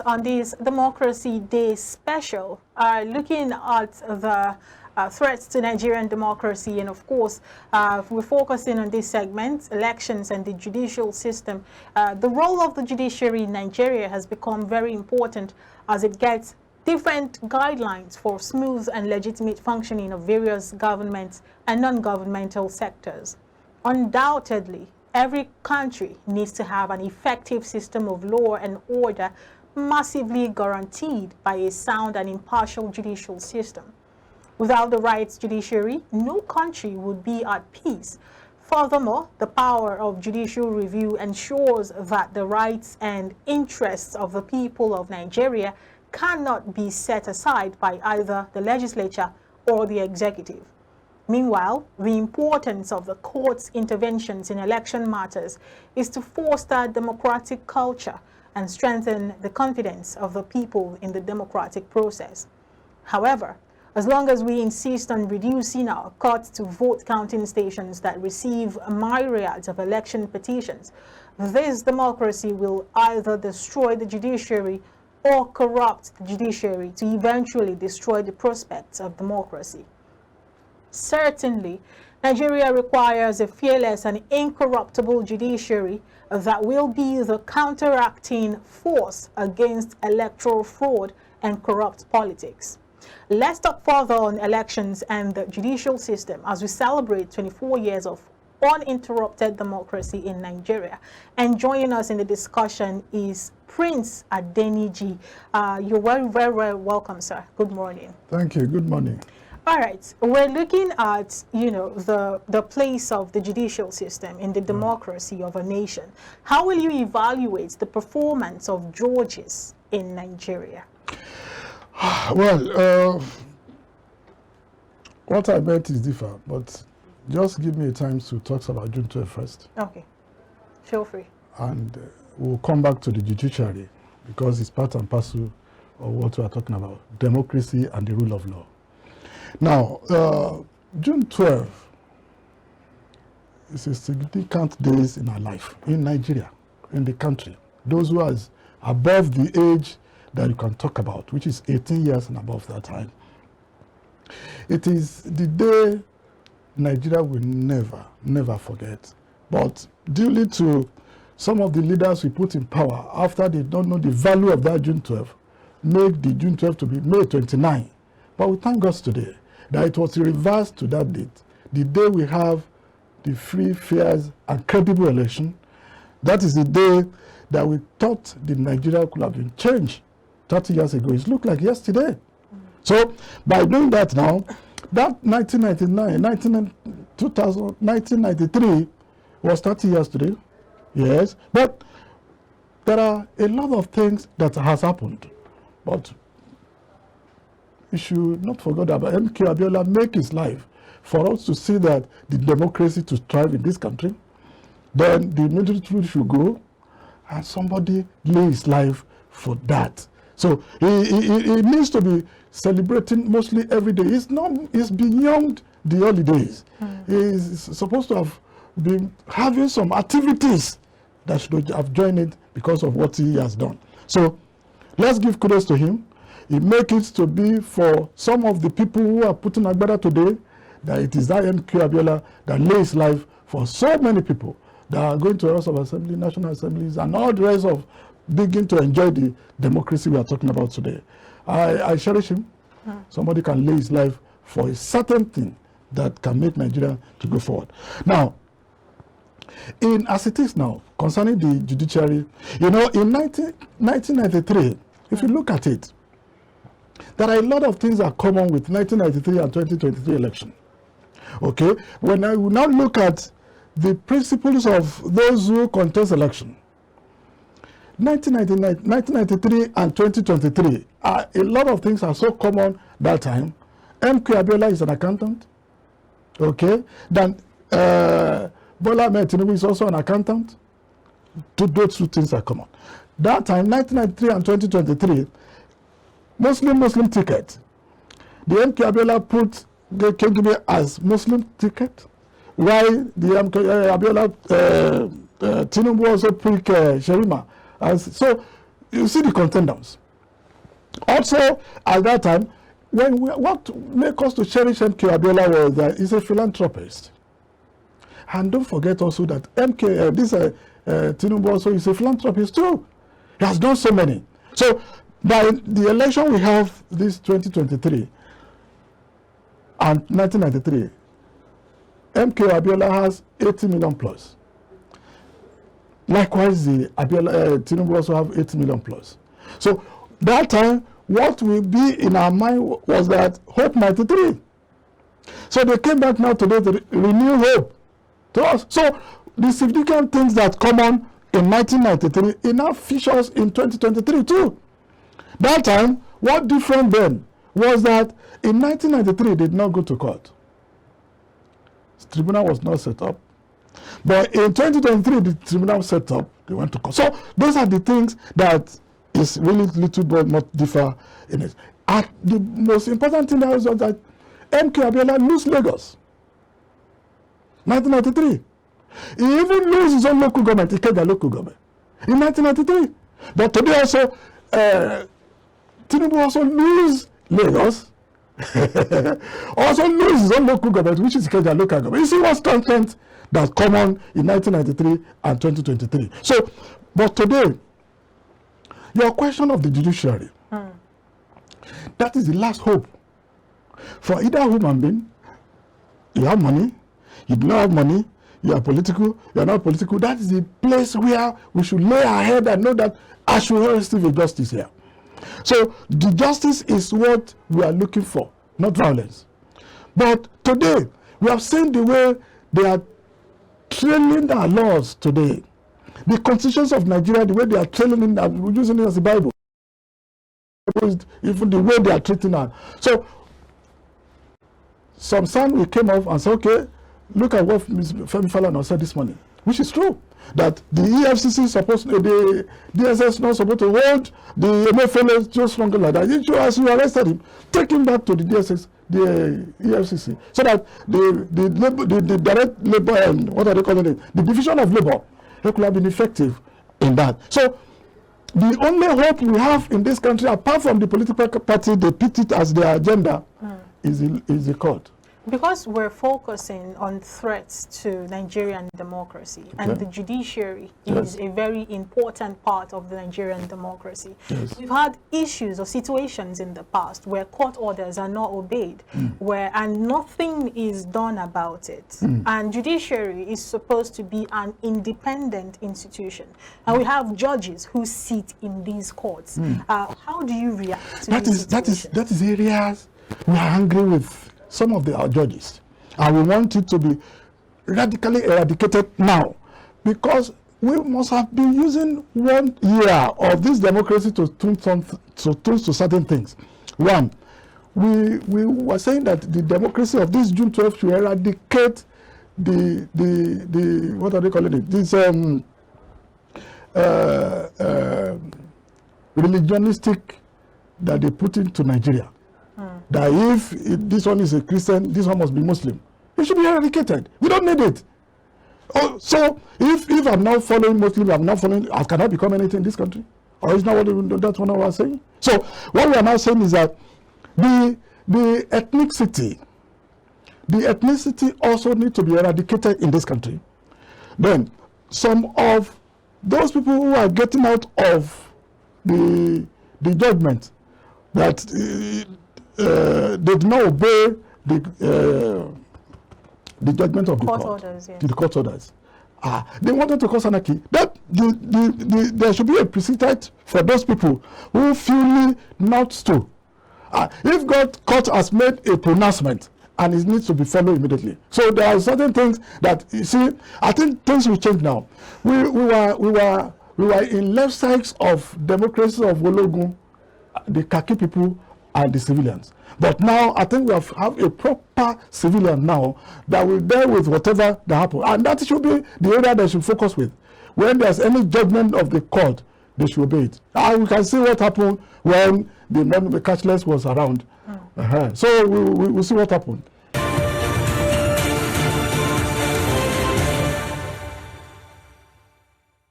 On this Democracy Day special, looking at the threats to Nigerian democracy, and of course, we're focusing on this segment, elections and the judicial system. The role of the judiciary in Nigeria has become very important as it gets different guidelines for smooth and legitimate functioning of various government and non-governmental sectors. Undoubtedly, every country needs to have an effective system of law and order massively guaranteed by a sound and impartial judicial system. Without the right judiciary, no country would be at peace. Furthermore, the power of judicial review ensures that the rights and interests of the people of Nigeria cannot be set aside by either the legislature or the executive. Meanwhile, the importance of the court's interventions in election matters is to foster democratic culture and strengthen the confidence of the people in the democratic process. However, as long as we insist on reducing our courts to vote counting stations that receive myriads of election petitions, this democracy will either destroy the judiciary or corrupt the judiciary to eventually destroy the prospects of democracy. Certainly, Nigeria requires a fearless and incorruptible judiciary that will be the counteracting force against electoral fraud and corrupt politics. Let's talk further on elections and the judicial system as we celebrate 24 years of uninterrupted democracy in Nigeria. And joining us in the discussion is Prince Adeniji. You're very welcome, sir. Good morning. Thank you. Good morning. All right, we're looking at, the place of the judicial system in the democracy of a nation. How will you evaluate the performance of judges in Nigeria? Well, what I meant is different, but just give me a time to talk about June 12th first. Okay, feel free. And we'll come back to the judiciary because it's part and parcel of what we are talking about, democracy and the rule of law. Now, June 12th is a significant day in our life, in Nigeria, in the country. Those who are above the age that you can talk about, which is 18 years and above that time. It is the day Nigeria will never forget. But due to some of the leaders we put in power, after they don't know the value of that June 12th, make the June 12th to be May 29. But we thank God today that it was reversed to that date, the day we have the free, fair, and credible election. That is the day that we thought the Nigeria could have been changed 30 years ago. It looked like yesterday. So by doing that now, that 1993 was 30 years today. Yes, but there are a lot of things that has happened. But we should not forget about M.K. Abiola make his life for us to see that the democracy to thrive in this country. Then the military should go and somebody lay his life for that. So it needs to be celebrating mostly every day. It's beyond the holidays. He's supposed to have been having some activities that should have joined it because of what he has done. So let's give kudos to him. It makes it to be for some of the people who are putting Agbada today, that it is that M.K. Abiola that lays life for so many people that are going to House of Assembly, National Assemblies, and all the rest of begin to enjoy the democracy we are talking about today. I cherish him. Somebody can lay his life for a certain thing that can make Nigeria to go forward. Now, as it is now, concerning the judiciary, in 1993, if you look at it, there are a lot of things that are common with 1993 and 2023 election. Okay, when I will now look at the principles of those who contest election, 1993 and 2023, a lot of things are so common that time. M.K. Abiola is an accountant. Okay, then Bola Ahmed Tinubu is also an accountant. Those two things are common. That time, 1993 and 2023, Muslim ticket. The M.K. Abiola put the Kengime as Muslim ticket, while the M.K. Abiola Tinubu also put Sherima as. So you see the contenders. Also, at that time, what made us to cherish MK Abiola was that he's a philanthropist. And don't forget also that Tinubu also is a philanthropist too. He has done so many. So by the election we have this 2023 and 1993, MK Abiola has 80 million plus. Likewise, the Tinubu also have 80 million plus. So that time, what will be in our mind was that Hope 93. So they came back now today to renew hope to us. So the significant things that come on in 1993 it now features in 2023 too. That time, what different then was that in 1993 they did not go to court. The tribunal was not set up. But in 2023 the tribunal was set up, they went to court. So those are the things that is really little bit more differ in it. And the most important thing was that MK Abiola lose Lagos. 1993. He even lose his own local government, he kept the local government. In 1993. But today also, Tinubu also lose Lagos. Also lose his own local government, which is Ikeja local government. You see what's content that common in 1993 and 2023. So, but today, your question of the judiciary, that is the last hope for either human being. You have money, you do not have money, you are political, you are not political. That is the place where we should lay our head and know that I should receive a justice here. So the justice is what we are looking for, not violence. But today, we have seen the way they are trailing our laws today. The constitutions of Nigeria, the way they are trailing in, using it as the Bible, even the way they are treating us. So some son we came off and said, okay, look at what Ms. Femi Falana said this morning, which is true. That the EFCC is supposed to, the DSS is not supposed to hold the MFL just longer like that. As you arrested him, take him back to the DSS, the EFCC, so that the direct labor, what are they calling it? The division of labor, it could have been effective in that. So the only hope we have in this country, apart from the political party, they put it as their agenda, is the court. Because we're focusing on threats to Nigerian democracy, and the judiciary is a very important part of the Nigerian democracy. We've had issues or situations in the past where court orders are not obeyed, and nothing is done about it. And judiciary is supposed to be an independent institution. And we have judges who sit in these courts. How do you react to that is areas we are angry with some of our judges, and we want it to be radically eradicated now, because we must have been using 1 year of this democracy to tune to certain things. One, we were saying that the democracy of this June 12th should eradicate the what are they calling it? This religionistic that they put into Nigeria. That if this one is a Christian, this one must be Muslim. It should be eradicated. We don't need it. Oh, so if I'm not following Muslim, I'm not following, I cannot become anything in this country. Or is not what that's what I was saying? So what we are now saying is that the ethnicity also need to be eradicated in this country. Then some of those people who are getting out of the judgment that they did not obey the judgment of the court orders, the court orders. They wanted to cause anarchy. That there should be a precedent for those people who feel not to. If court has made a pronouncement, and it needs to be followed immediately. So there are certain things that you see. I think things will change now. We were in left sides of democracy of Wologun, the khaki people and the civilians. But now I think we have a proper civilian now that will deal with whatever that happens. And that should be the area they should focus with. When there's any judgment of the court, they should obey it. And we can see what happened when the cashless was around. So we'll see what happened.